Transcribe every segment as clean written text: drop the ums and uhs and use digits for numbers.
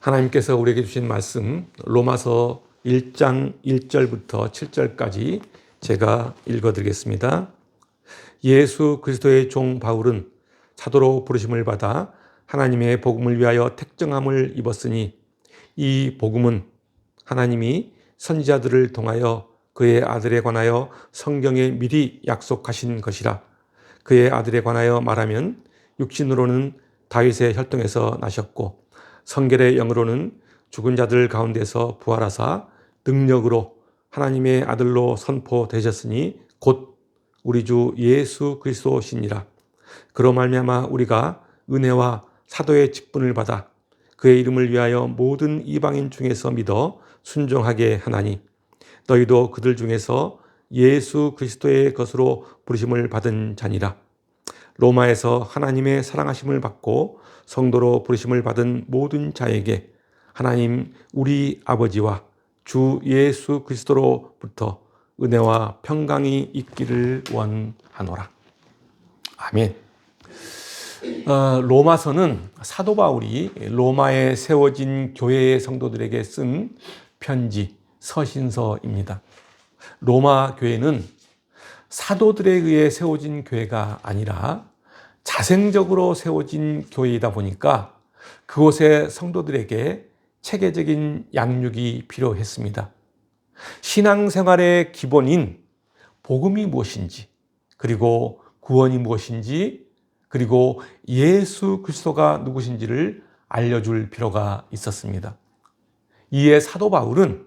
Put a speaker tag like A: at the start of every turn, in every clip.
A: 하나님께서 우리에게 주신 말씀 로마서 1장 1절부터 7절까지 제가 읽어드리겠습니다. 예수 그리스도의 종 바울은 사도로 부르심을 받아 하나님의 복음을 위하여 택정함을 입었으니 이 복음은 하나님이 선지자들을 통하여 그의 아들에 관하여 성경에 미리 약속하신 것이라. 그의 아들에 관하여 말하면 육신으로는 다윗의 혈통에서 나셨고 성결의 영으로는 죽은 자들 가운데서 부활하사 능력으로 하나님의 아들로 선포되셨으니 곧 우리 주 예수 그리스도시니라. 그로 말미암아 우리가 은혜와 사도의 직분을 받아 그의 이름을 위하여 모든 이방인 중에서 믿어 순종하게 하나니 너희도 그들 중에서 예수 그리스도의 것으로 부르심을 받은 자니라. 로마에서 하나님의 사랑하심을 받고 성도로 부르심을 받은 모든 자에게 하나님 우리 아버지와 주 예수 그리스도로부터 은혜와 평강이 있기를 원하노라. 아멘. 로마서는 사도 바울이 로마에 세워진 교회의 성도들에게 쓴 편지, 서신서입니다. 로마 교회는 사도들에 의해 세워진 교회가 아니라 자생적으로 세워진 교회이다 보니까 그곳의 성도들에게 체계적인 양육이 필요했습니다. 신앙생활의 기본인 복음이 무엇인지, 그리고 구원이 무엇인지, 그리고 예수 그리스도가 누구신지를 알려줄 필요가 있었습니다. 이에 사도 바울은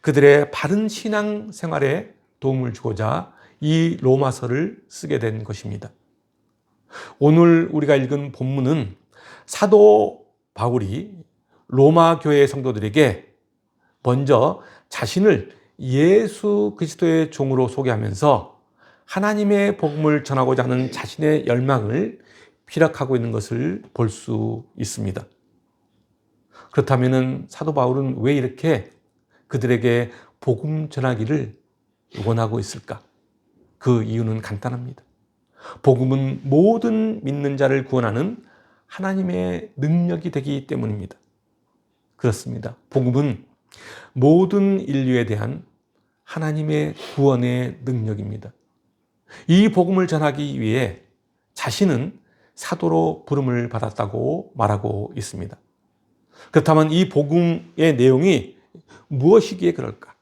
A: 그들의 바른 신앙생활에 도움을 주고자 이 로마서를 쓰게 된 것입니다. 오늘 우리가 읽은 본문은 사도 바울이 로마 교회의 성도들에게 먼저 자신을 예수 그리스도의 종으로 소개하면서 하나님의 복음을 전하고자 하는 자신의 열망을 피력하고 있는 것을 볼 수 있습니다. 그렇다면 사도 바울은 왜 이렇게 그들에게 복음 전하기를 원하고 있을까? 그 이유는 간단합니다. 복음은 모든 믿는 자를 구원하는 하나님의 능력이 되기 때문입니다. 그렇습니다. 복음은 모든 인류에 대한 하나님의 구원의 능력입니다. 이 복음을 전하기 위해 자신은 사도로 부름을 받았다고 말하고 있습니다. 그렇다면 이 복음의 내용이 무엇이기에 그럴까?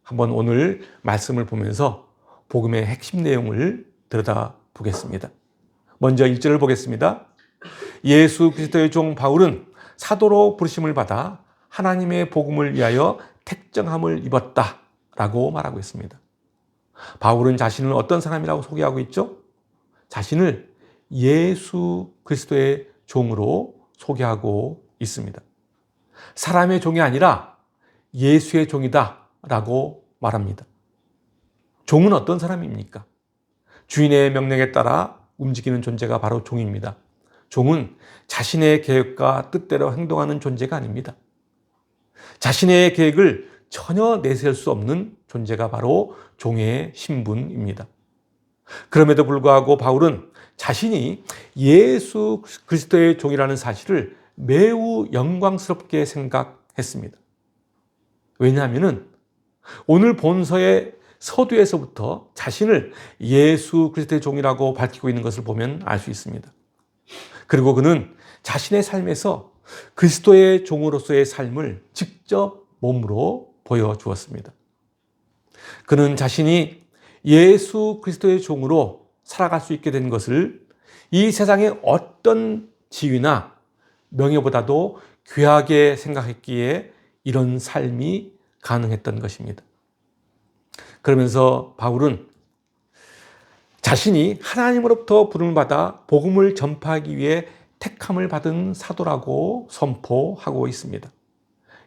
A: 한번 오늘 말씀을 보면서 복음의 핵심 내용을 들여다보겠습니다. 먼저 1절을 보겠습니다. 예수 그리스도의 종 바울은 사도로 부르심을 받아 하나님의 복음을 위하여 택정함을 입었다 라고 말하고 있습니다. 바울은 자신을 어떤 사람이라고 소개하고 있죠? 자신을 예수 그리스도의 종으로 소개하고 있습니다. 사람의 종이 아니라 예수의 종이다 라고 말합니다. 종은 어떤 사람입니까? 주인의 명령에 따라 움직이는 존재가 바로 종입니다. 종은 자신의 계획과 뜻대로 행동하는 존재가 아닙니다. 자신의 계획을 전혀 내세울 수 없는 존재가 바로 종의 신분입니다. 그럼에도 불구하고 바울은 자신이 예수 그리스도의 종이라는 사실을 매우 영광스럽게 생각했습니다. 왜냐하면 오늘 본서의 서두에서부터 자신을 예수 그리스도의 종이라고 밝히고 있는 것을 보면 알 수 있습니다. 그리고 그는 자신의 삶에서 그리스도의 종으로서의 삶을 직접 몸으로 보여주었습니다. 그는 자신이 예수 그리스도의 종으로 살아갈 수 있게 된 것을 이 세상의 어떤 지위나 명예보다도 귀하게 생각했기에 이런 삶이 가능했던 것입니다. 그러면서 바울은 자신이 하나님으로부터 부름을 받아 복음을 전파하기 위해 택함을 받은 사도라고 선포하고 있습니다.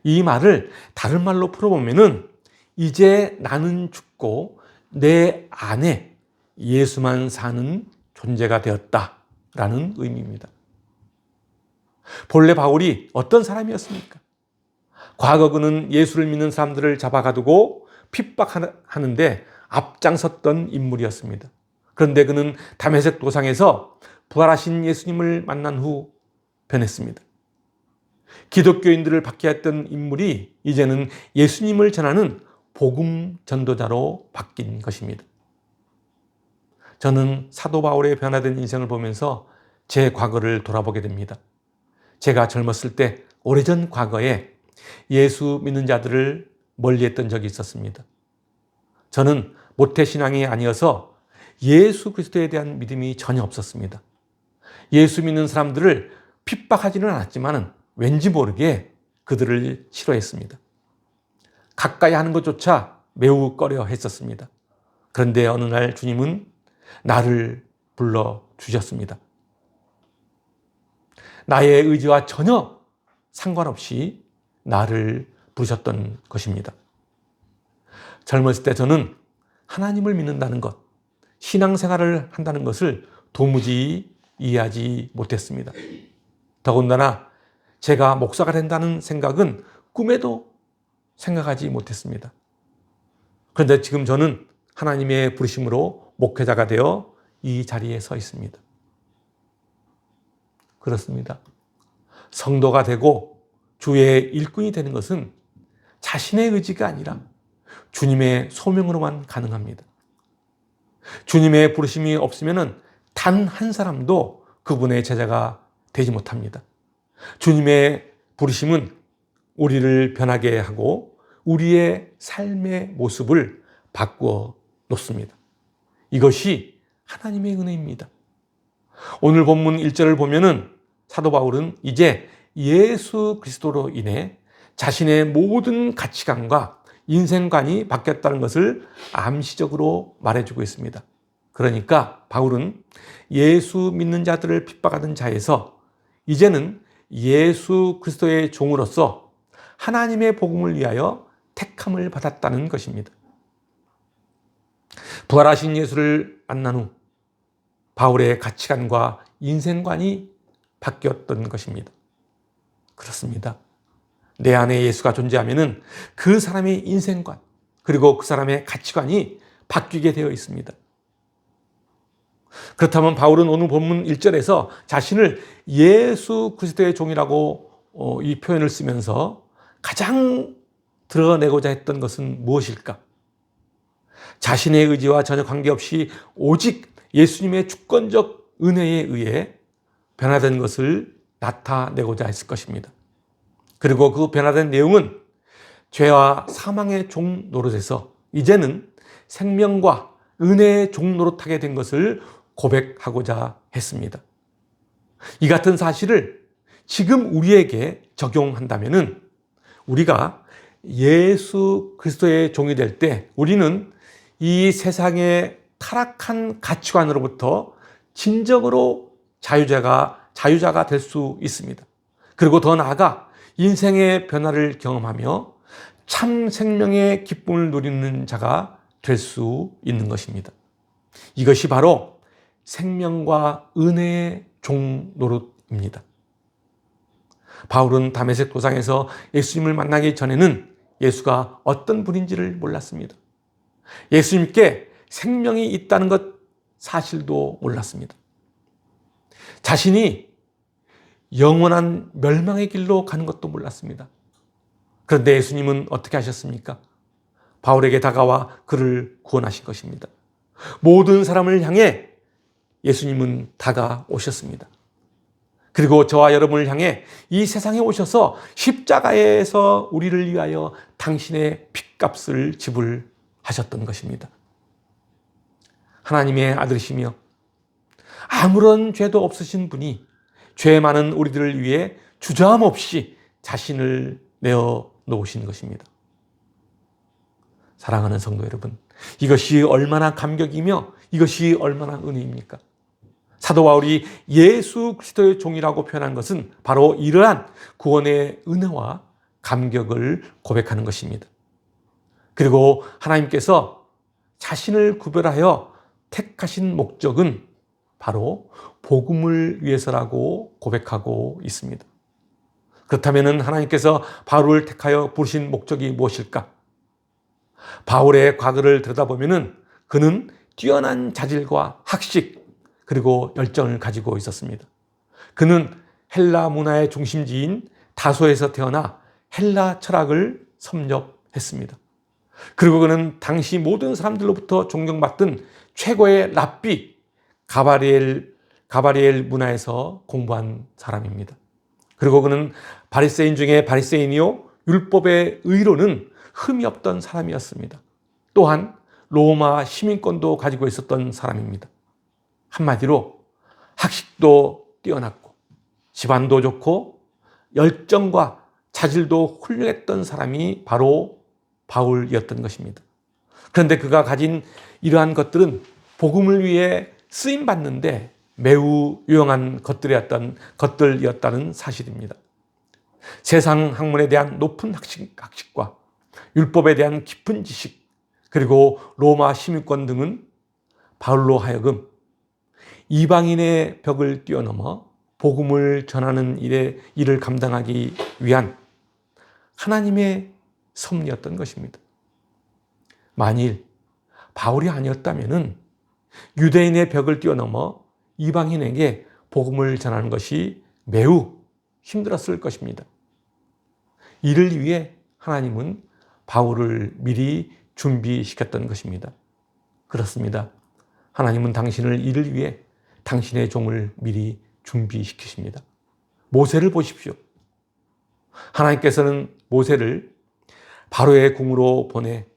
A: 이 말을 다른 말로 풀어보면은 이제 나는 죽고 내 안에 예수만 사는 존재가 되었다라는 의미입니다. 본래 바울이 어떤 사람이었습니까? 과거 그는 예수를 믿는 사람들을 잡아가두고 핍박하는데 앞장섰던 인물이었습니다. 그런데 그는 다메섹 도상에서 부활하신 예수님을 만난 후 변했습니다. 기독교인들을 박해했던 인물이 이제는 예수님을 전하는 복음 전도자로 바뀐 것입니다. 저는 사도 바울의 변화된 인생을 보면서 제 과거를 돌아보게 됩니다. 제가 젊었을 때 오래전 과거에 예수 믿는 자들을 멀리했던 적이 있었습니다. 저는 모태신앙이 아니어서 예수 그리스도에 대한 믿음이 전혀 없었습니다. 예수 믿는 사람들을 핍박하지는 않았지만 왠지 모르게 그들을 싫어했습니다. 가까이 하는 것조차 매우 꺼려 했었습니다. 그런데 어느 날 주님은 나를 불러주셨습니다. 나의 의지와 전혀 상관없이 나를 부르셨던 것입니다. 젊었을 때 저는 하나님을 믿는다는 것, 신앙생활을 한다는 것을 도무지 이해하지 못했습니다. 더군다나 제가 목사가 된다는 생각은 꿈에도 생각하지 못했습니다. 그런데 지금 저는 하나님의 부르심으로 목회자가 되어 이 자리에 서 있습니다. 그렇습니다. 성도가 되고 주의 일꾼이 되는 것은 자신의 의지가 아니라 주님의 소명으로만 가능합니다. 주님의 부르심이 없으면 단 한 사람도 그분의 제자가 되지 못합니다. 주님의 부르심은 우리를 변하게 하고 우리의 삶의 모습을 바꾸어 놓습니다. 이것이 하나님의 은혜입니다. 오늘 본문 1절을 보면은 사도 바울은 이제 예수 그리스도로 인해 자신의 모든 가치관과 인생관이 바뀌었다는 것을 암시적으로 말해주고 있습니다. 그러니까 바울은 예수 믿는 자들을 핍박하던 자에서 이제는 예수 그리스도의 종으로서 하나님의 복음을 위하여 택함을 받았다는 것입니다. 부활하신 예수를 만난 후 바울의 가치관과 인생관이 바뀌었던 것입니다. 그렇습니다. 내 안에 예수가 존재하면 그 사람의 인생관 그리고 그 사람의 가치관이 바뀌게 되어 있습니다. 그렇다면 바울은 오늘 본문 1절에서 자신을 예수 그리스도의 종이라고 이 표현을 쓰면서 가장 드러내고자 했던 것은 무엇일까? 자신의 의지와 전혀 관계없이 오직 예수님의 주권적 은혜에 의해 변화된 것을 나타내고자 했을 것입니다. 그리고 그 변화된 내용은 죄와 사망의 종 노릇에서 이제는 생명과 은혜의 종 노릇하게 된 것을 고백하고자 했습니다. 이 같은 사실을 지금 우리에게 적용한다면 우리가 예수 그리스도의 종이 될 때 우리는 이 세상의 타락한 가치관으로부터 진정으로 자유자가 될 수 있습니다. 그리고 더 나아가 인생의 변화를 경험하며 참 생명의 기쁨을 누리는 자가 될 수 있는 것입니다. 이것이 바로 생명과 은혜의 종 노릇입니다. 바울은 다메섹 도상에서 예수님을 만나기 전에는 예수가 어떤 분인지를 몰랐습니다. 예수님께 생명이 있다는 것 사실도 몰랐습니다. 자신이 영원한 멸망의 길로 가는 것도 몰랐습니다. 그런데 예수님은 어떻게 하셨습니까? 바울에게 다가와 그를 구원하신 것입니다. 모든 사람을 향해 예수님은 다가오셨습니다. 그리고 저와 여러분을 향해 이 세상에 오셔서 십자가에서 우리를 위하여 당신의 핏값을 지불하셨던 것입니다. 하나님의 아들이시며 아무런 죄도 없으신 분이 죄 많은 우리들을 위해 주저함 없이 자신을 내어 놓으신 것입니다. 사랑하는 성도 여러분, 이것이 얼마나 감격이며 이것이 얼마나 은혜입니까? 사도 바울이 예수 그리스도의 종이라고 표현한 것은 바로 이러한 구원의 은혜와 감격을 고백하는 것입니다. 그리고 하나님께서 자신을 구별하여 택하신 목적은 바로 복음을 위해서라고 고백하고 있습니다. 그렇다면 하나님께서 바울을 택하여 부르신 목적이 무엇일까? 바울의 과거를 들여다보면 그는 뛰어난 자질과 학식 그리고 열정을 가지고 있었습니다. 그는 헬라 문화의 중심지인 다소에서 태어나 헬라 철학을 섭렵했습니다. 그리고 그는 당시 모든 사람들로부터 존경받던 최고의 랍비 가바리엘 문화에서 공부한 사람입니다. 그리고 그는 바리새인 중에 바리새인이요 율법의 의로는 흠이 없던 사람이었습니다. 또한 로마 시민권도 가지고 있었던 사람입니다. 한마디로 학식도 뛰어났고 집안도 좋고 열정과 자질도 훌륭했던 사람이 바로 바울이었던 것입니다. 그런데 그가 가진 이러한 것들은 복음을 위해 쓰임받는데 매우 유용한 것들이었다는 사실입니다. 세상 학문에 대한 높은 학식과 율법에 대한 깊은 지식, 그리고 로마 시민권 등은 바울로 하여금 이방인의 벽을 뛰어넘어 복음을 전하는 일을 감당하기 위한 하나님의 섭리였던 것입니다. 만일 바울이 아니었다면 유대인의 벽을 뛰어넘어 이방인에게 복음을 전하는 것이 매우 힘들었을 것입니다. 이를 위해 하나님은 바울을 미리 준비시켰던 것입니다. 그렇습니다. 하나님은 당신을 이를 위해 당신의 종을 미리 준비시키십니다. 모세를 보십시오. 하나님께서는 모세를 바로의 궁으로 보내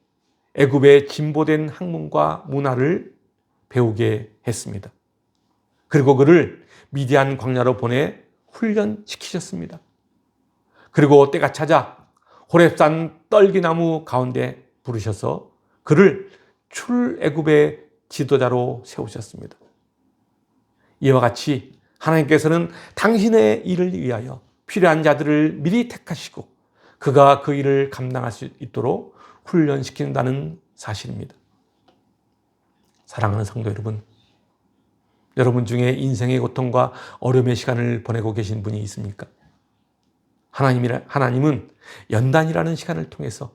A: 애굽의 진보된 학문과 문화를 배우게 했습니다. 그리고 그를 미디안 광야로 보내 훈련시키셨습니다. 그리고 때가 찾아 호렙산 떨기나무 가운데 부르셔서 그를 출애굽의 지도자로 세우셨습니다. 이와 같이 하나님께서는 당신의 일을 위하여 필요한 자들을 미리 택하시고 그가 그 일을 감당할 수 있도록 훈련시킨다는 사실입니다. 사랑하는 성도 여러분, 여러분 중에 인생의 고통과 어려움의 시간을 보내고 계신 분이 있습니까? 하나님은 연단이라는 시간을 통해서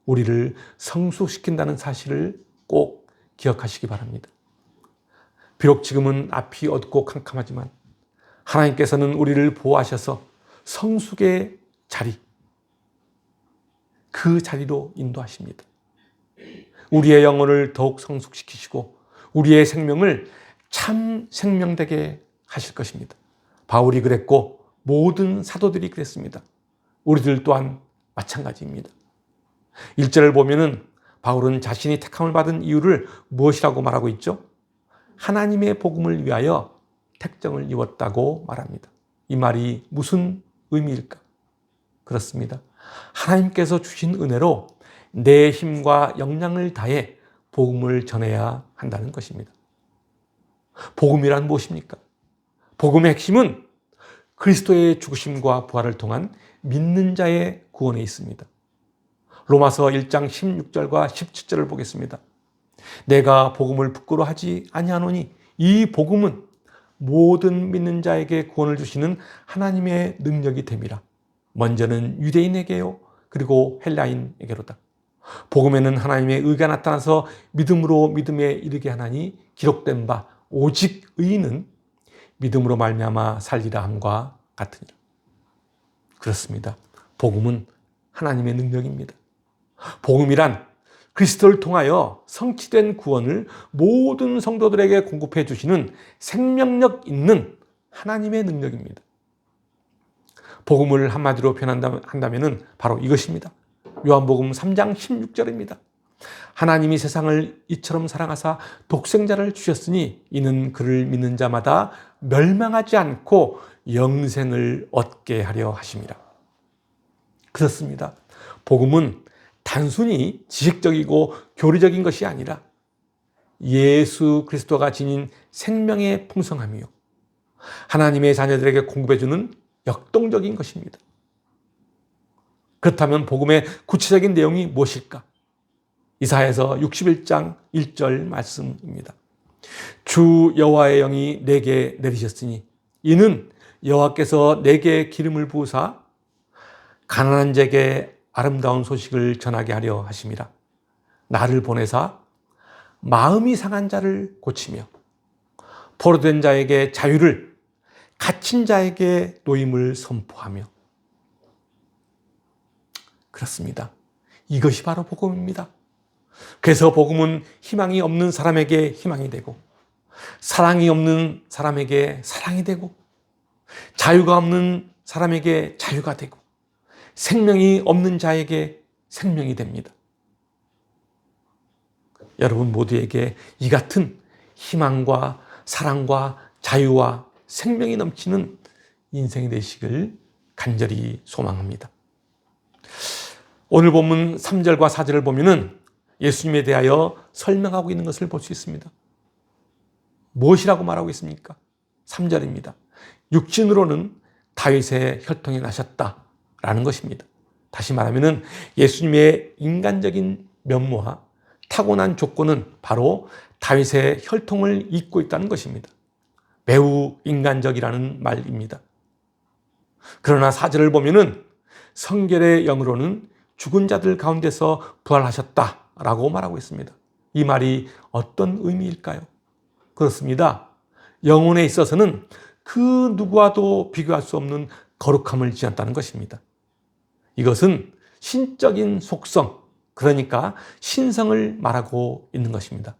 A: 우리를 성숙시킨다는 사실을 꼭 기억하시기 바랍니다. 비록 지금은 앞이 어둡고 캄캄하지만 하나님께서는 우리를 보호하셔서 성숙의 자리, 그 자리로 인도하십니다. 우리의 영혼을 더욱 성숙시키시고 우리의 생명을 참 생명되게 하실 것입니다. 바울이 그랬고 모든 사도들이 그랬습니다. 우리들 또한 마찬가지입니다. 1절을 보면은 바울은 자신이 택함을 받은 이유를 무엇이라고 말하고 있죠? 하나님의 복음을 위하여 택정을 입었다고 말합니다. 이 말이 무슨 의미일까? 그렇습니다. 하나님께서 주신 은혜로 내 힘과 역량을 다해 복음을 전해야 한다는 것입니다. 복음이란 무엇입니까? 복음의 핵심은 그리스도의 죽으심과 부활을 통한 믿는 자의 구원에 있습니다. 로마서 1장 16절과 17절을 보겠습니다. 내가 복음을 부끄러워하지 아니하노니 이 복음은 모든 믿는 자에게 구원을 주시는 하나님의 능력이 됨이라. 먼저는 유대인에게요, 그리고 헬라인에게로다. 복음에는 하나님의 의가 나타나서 믿음으로 믿음에 이르게 하나니 기록된 바 오직 의인은 믿음으로 말미암아 살리라 함과 같으니라. 그렇습니다. 복음은 하나님의 능력입니다. 복음이란 그리스도를 통하여 성취된 구원을 모든 성도들에게 공급해 주시는 생명력 있는 하나님의 능력입니다. 복음을 한마디로 표현한다면 바로 이것입니다. 요한복음 3장 16절입니다. 하나님이 세상을 이처럼 사랑하사 독생자를 주셨으니 이는 그를 믿는 자마다 멸망하지 않고 영생을 얻게 하려 하심이라. 그렇습니다. 복음은 단순히 지식적이고 교리적인 것이 아니라 예수 그리스도가 지닌 생명의 풍성함이요, 하나님의 자녀들에게 공급해주는 역동적인 것입니다. 그렇다면 복음의 구체적인 내용이 무엇일까? 이사야서 61장 1절 말씀입니다. 주 여호와의 영이 내게 내리셨으니 이는 여호와께서 내게 기름을 부으사 가난한 자에게 아름다운 소식을 전하게 하려 하심이라. 나를 보내사 마음이 상한 자를 고치며 포로된 자에게 자유를, 갇힌 자에게 노임을 선포하며 그렇습니다. 이것이 바로 복음입니다. 그래서 복음은 희망이 없는 사람에게 희망이 되고, 사랑이 없는 사람에게 사랑이 되고, 자유가 없는 사람에게 자유가 되고, 생명이 없는 자에게 생명이 됩니다. 여러분 모두에게 이 같은 희망과 사랑과 자유와 생명이 넘치는 인생이 되시길 간절히 소망합니다. 오늘 본문 3절과 4절을 보면은 예수님에 대하여 설명하고 있는 것을 볼 수 있습니다. 무엇이라고 말하고 있습니까? 3절입니다. 육신으로는 다윗의 혈통이 나셨다라는 것입니다. 다시 말하면은 예수님의 인간적인 면모와 타고난 조건은 바로 다윗의 혈통을 잇고 있다는 것입니다. 매우 인간적이라는 말입니다. 그러나 4절을 보면은 성결의 영으로는 죽은 자들 가운데서 부활하셨다라고 말하고 있습니다. 이 말이 어떤 의미일까요? 그렇습니다. 영혼에 있어서는 그 누구와도 비교할 수 없는 거룩함을 지녔다는 것입니다. 이것은 신적인 속성, 그러니까 신성을 말하고 있는 것입니다.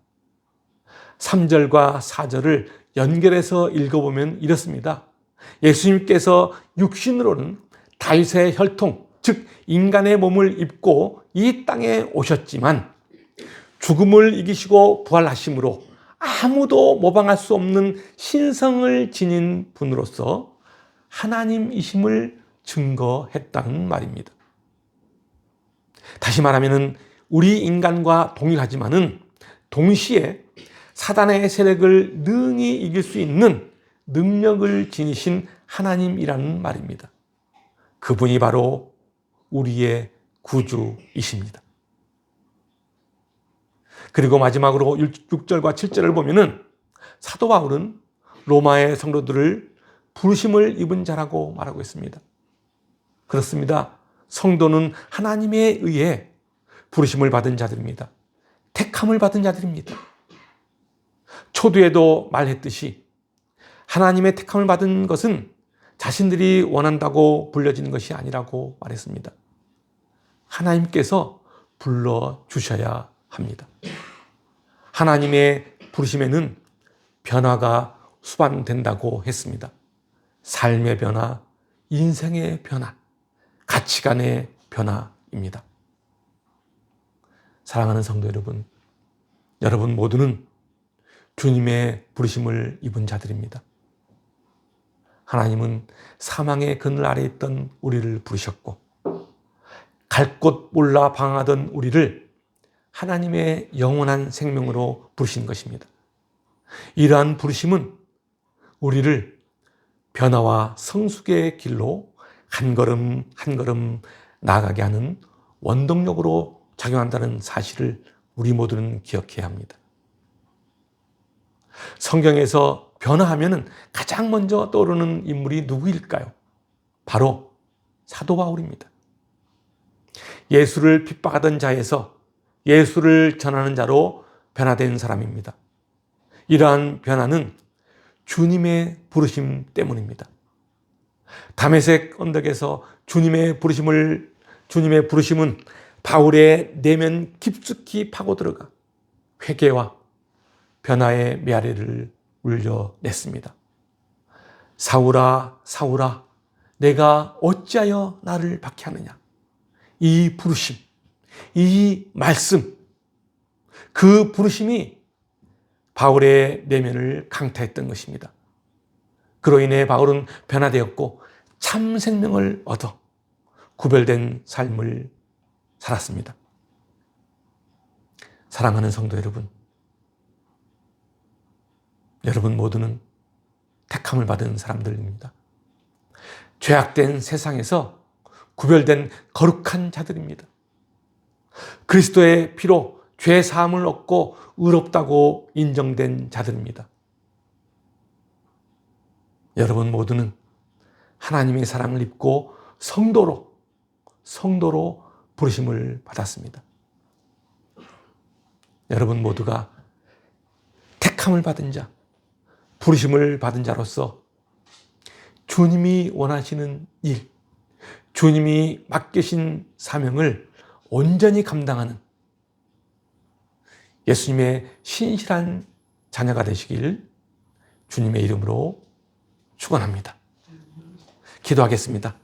A: 3절과 4절을 연결해서 읽어보면 이렇습니다. 예수님께서 육신으로는 다윗의 혈통, 즉 인간의 몸을 입고 이 땅에 오셨지만 죽음을 이기시고 부활하심으로 아무도 모방할 수 없는 신성을 지닌 분으로서 하나님이심을 증거했다는 말입니다. 다시 말하면 우리 인간과 동일하지만은 동시에 사단의 세력을 능히 이길 수 있는 능력을 지니신 하나님이라는 말입니다. 그분이 바로 우리의 구주이십니다. 그리고 마지막으로 6절과 7절을 보면은 사도 바울은 로마의 성도들을 부르심을 입은 자라고 말하고 있습니다. 그렇습니다. 성도는 하나님에 의해 부르심을 받은 자들입니다. 택함을 받은 자들입니다. 초두에도 말했듯이 하나님의 택함을 받은 것은 자신들이 원한다고 불려지는 것이 아니라고 말했습니다. 하나님께서 불러주셔야 합니다. 하나님의 부르심에는 변화가 수반된다고 했습니다. 삶의 변화, 인생의 변화, 가치관의 변화입니다. 사랑하는 성도 여러분, 여러분 모두는 주님의 부르심을 입은 자들입니다. 하나님은 사망의 그늘 아래 있던 우리를 부르셨고 갈 곳 몰라 방황하던 우리를 하나님의 영원한 생명으로 부르신 것입니다. 이러한 부르심은 우리를 변화와 성숙의 길로 한 걸음 한 걸음 나아가게 하는 원동력으로 작용한다는 사실을 우리 모두는 기억해야 합니다. 성경에서 변화하면 가장 먼저 떠오르는 인물이 누구일까요? 바로 사도 바울입니다. 예수를 핍박하던 자에서 예수를 전하는 자로 변화된 사람입니다. 이러한 변화는 주님의 부르심 때문입니다. 다메섹 언덕에서 주님의 부르심은 바울의 내면 깊숙이 파고들어가 회개와 변화의 메아리를 울려냈습니다. 사울아, 사울아, 내가 어찌하여 나를 박해하느냐. 이 부르심, 이 말씀, 그 부르심이 바울의 내면을 강타했던 것입니다. 그로 인해 바울은 변화되었고 참 생명을 얻어 구별된 삶을 살았습니다. 사랑하는 성도 여러분, 여러분 모두는 택함을 받은 사람들입니다. 죄악된 세상에서 구별된 거룩한 자들입니다. 그리스도의 피로 죄 사함을 얻고 의롭다고 인정된 자들입니다. 여러분 모두는 하나님의 사랑을 입고 성도로 부르심을 받았습니다. 여러분 모두가 택함을 받은 자, 부르심을 받은 자로서 주님이 원하시는 일, 주님이 맡기신 사명을 온전히 감당하는 예수님의 신실한 자녀가 되시길 주님의 이름으로 축원합니다. 기도하겠습니다.